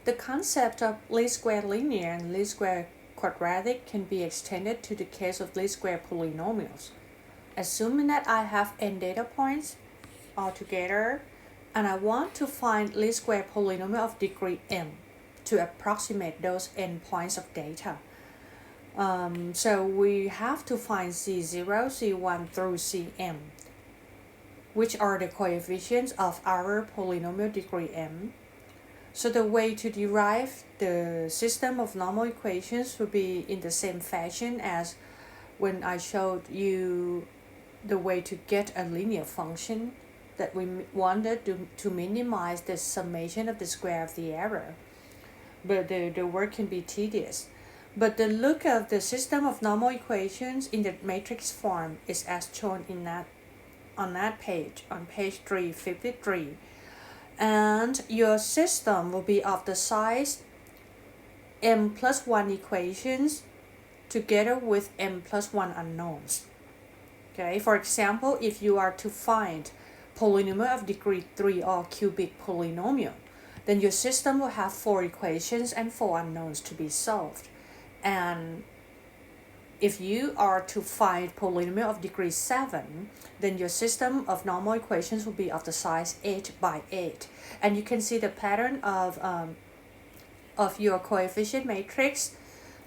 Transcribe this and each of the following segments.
The concept of least square linear and least square quadratic can be extended to the case of least square polynomials. Assuming that I have n data points altogether, and I want to find least square polynomial of degree m to approximate those n points of data. So we have to find C0, C1 through Cm, which are the coefficients of our polynomial degree m. So the way to derive the system of normal equations would be in the same fashion as when I showed you the way to get a linear function that we wanted to minimize the summation of the square of the error. But the work can be tedious. But the look of the system of normal equations in the matrix form is as shown in on that page, on page 353. And your system will be of the size m plus 1 equations together with m plus 1 unknowns. Okay, for example, if you are to find polynomial of degree 3 or cubic polynomial, then your system will have 4 equations and 4 unknowns to be solved. And if you are to find polynomial of degree 7, then your system of normal equations will be of the size 8 by 8. And you can see the pattern of your coefficient matrix.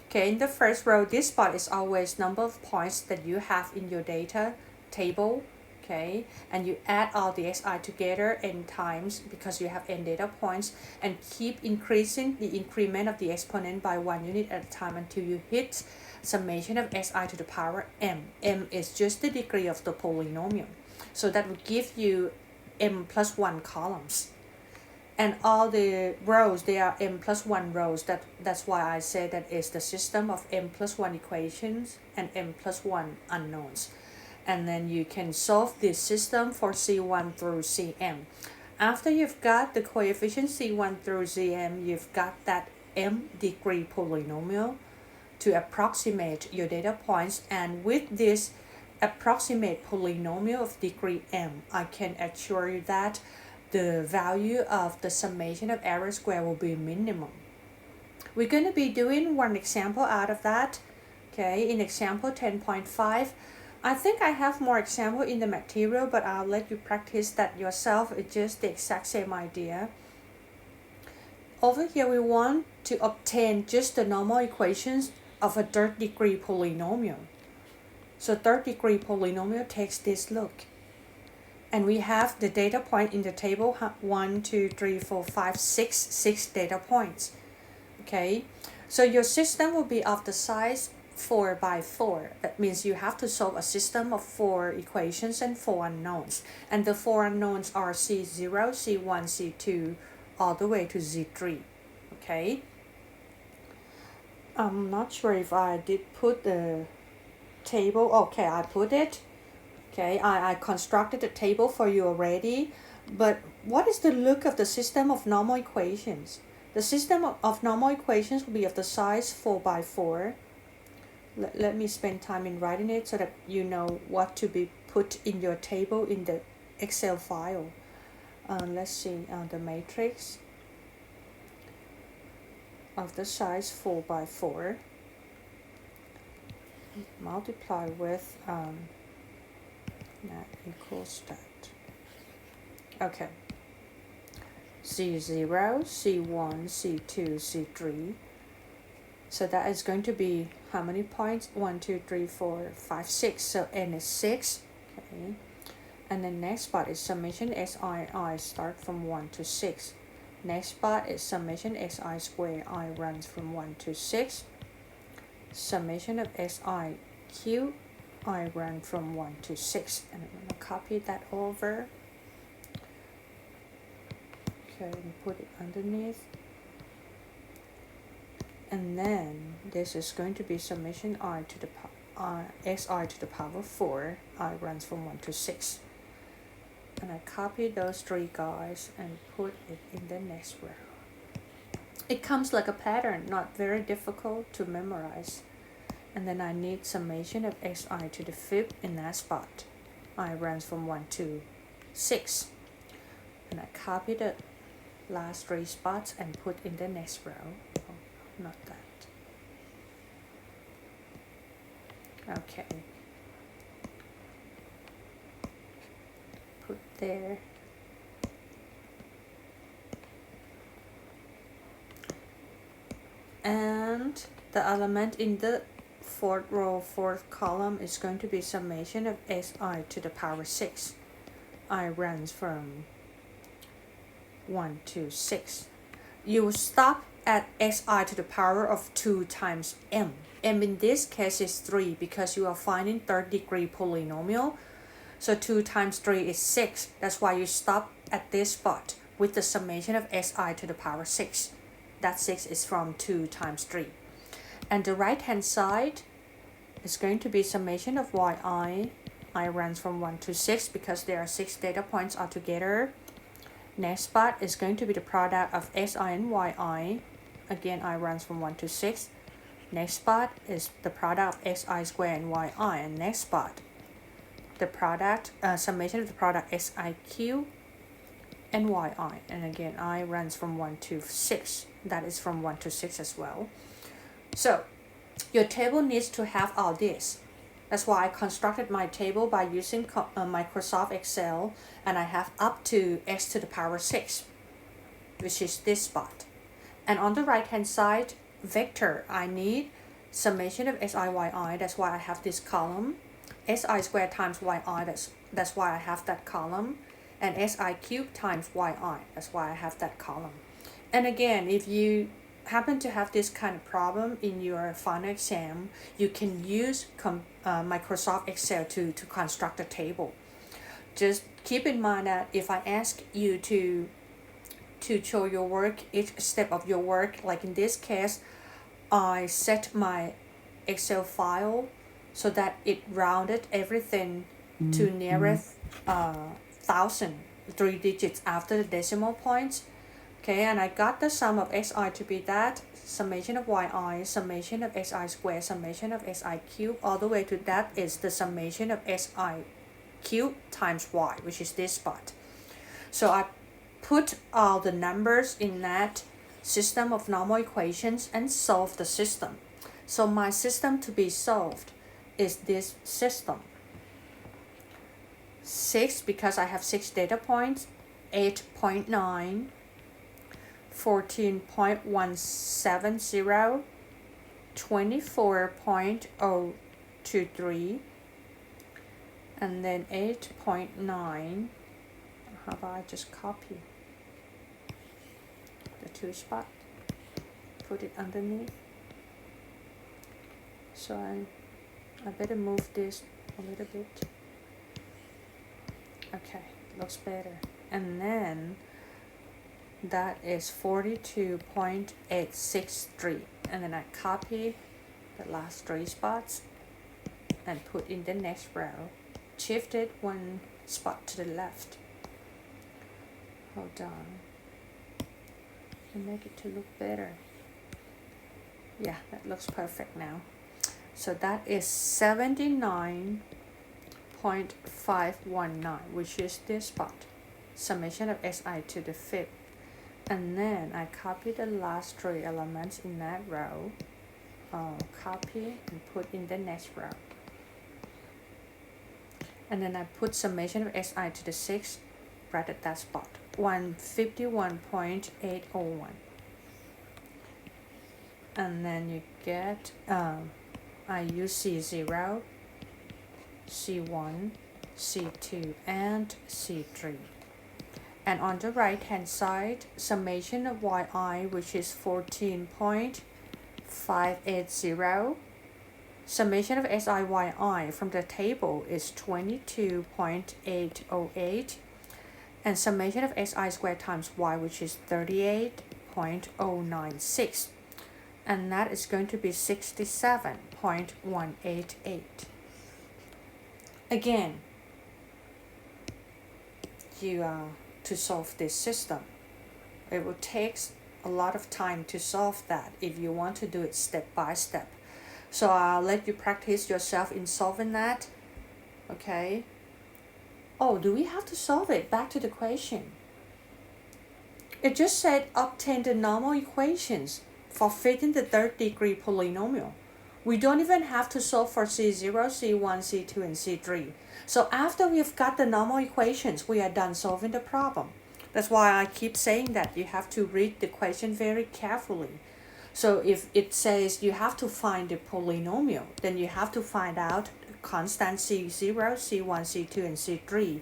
Okay, in the first row, this spot is always number of points that you have in your data table. Okay, and you add all the xi together n times because you have n data points, and keep increasing the increment of the exponent by 1 unit at a time until you hit summation of xi to the power m. M is just the degree of the polynomial. So that will give you m plus 1 columns. And all the rows, they are m plus 1 rows. That's why I say that is the system of m plus 1 equations and m plus 1 unknowns. And then you can solve this system for C1 through Cm. After you've got the coefficient C1 through Cm, you've got that m degree polynomial to approximate your data points. And with this approximate polynomial of degree m, I can assure you that the value of the summation of error square will be minimum. We're going to be doing one example out of that. Okay, in example 10.5, I think I have more example in the material, but I'll let you practice that yourself. It's just the exact same idea. Over here, we want to obtain just the normal equations of a third degree polynomial. So third degree polynomial takes this look. And we have the data point in the table, 1, 2, 3, 4, 5, 6 data points. Okay, so your system will be of the size 4 by 4. That means you have to solve a system of 4 equations and 4 unknowns. And the 4 unknowns are C0, C1, C2, all the way to Z3. Okay, I'm not sure if I did put the table. Okay, I put it. Okay, I constructed the table for you already. But what is the look of the system of normal equations? The system of normal equations will be of the size 4 by 4. Let me spend time in writing it so that you know what to be put in your table in the Excel file. Let's see, the matrix of the size 4 by 4 multiply with that equals that. Okay, C0, C1, C2, C3. So that is going to be how many points? 1, 2, 3, 4, 5, 6. So n is 6. Okay. And the next part is summation xi start from 1 to 6. Next part is summation xi square I runs from 1 to 6. Summation of xi cube I run from 1 to 6. And I'm going to copy that over. Okay, and put it underneath. And then this is going to be summation I to the xi to the power 4. I runs from 1 to 6. And I copy those 3 guys and put it in the next row. It comes like a pattern, not very difficult to memorize. And then I need summation of xi to the 5th in that spot. I runs from 1 to 6. And I copy the last 3 spots and put in the next row. Oh, not that. Okay. Put there. And the element in the fourth row, fourth column is going to be summation of si to the power 6. I runs from 1 to 6. You stop at si to the power of 2 times m. M in this case is 3 because you are finding third degree polynomial. So 2 times 3 is 6. That's why you stop at this spot with the summation of si to the power 6. That 6 is from 2 times 3. And the right hand side is going to be summation of yi. I runs from 1 to 6 because there are 6 data points altogether. Next spot is going to be the product of si and yi. Again, I runs from 1 to 6. Next spot is the product of si squared and yi. And next spot, the product, summation of the product siq and yi. And again, I runs from 1 to 6. That is from 1 to 6 as well. So your table needs to have all this. That's why I constructed my table by using Microsoft Excel, and I have up to x to the power 6, which is this spot. And on the right hand side, vector, I need summation of siyi. That's why I have this column. Si squared times yi, that's why I have that column. And si cubed times yi, that's why I have that column. And again, if you happen to have this kind of problem in your final exam, you can use Microsoft Excel to construct a table. Just keep in mind that if I ask you to show your work, each step of your work, like in this case, I set my Excel file so that it rounded everything to nearest 1,000, 3 digits after the decimal points. Okay, and I got the sum of si to be that, summation of yi, summation of si squared, summation of si cubed, all the way to that is the summation of si cubed times y, which is this spot. So I put all the numbers in that system of normal equations and solve the system. So my system to be solved is this system. 6, because I have 6 data points, 8.9, 14.170, 24.023, and then 8.9. How about I just copy the 2 spot, put it underneath. So I better move this a little bit. Okay, looks better. And then that is 42.863. And then I copy the last 3 spots and put in the next row. Shift it 1 spot to the left. Hold on. And make it to look better. Yeah, that looks perfect now. So that is 79.519, which is this spot. Summation of si to the 5th. And then I copy the last 3 elements in that row. Copy and put in the next row. And then I put summation of si to the 6th right at that spot. 151.801. And then you get I use C0, C1, C2, and C3. And on the right hand side, summation of yi, which is 14.580. Summation of SIYI from the table is 22.808. And summation of SI squared times y, which is 38.096. And that is going to be 67.188. Again, to solve this system, it will take a lot of time to solve that if you want to do it step by step. So I'll let you practice yourself in solving that. Okay. Oh, do we have to solve it? Back to the question. It just said obtain the normal equations for fitting the third degree polynomial. We don't even have to solve for C0, C1, C2, and C3. So after we've got the normal equations, we are done solving the problem. That's why I keep saying that you have to read the question very carefully. So if it says you have to find the polynomial, then you have to find out constant C0, C1, C2, and C3.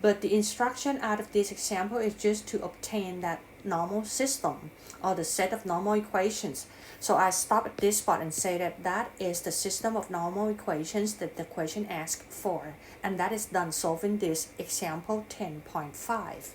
But the instruction out of this example is just to obtain that normal system or the set of normal equations. So I stop at this spot and say that that is the system of normal equations that the question asks for. And that is done solving this example 10.5.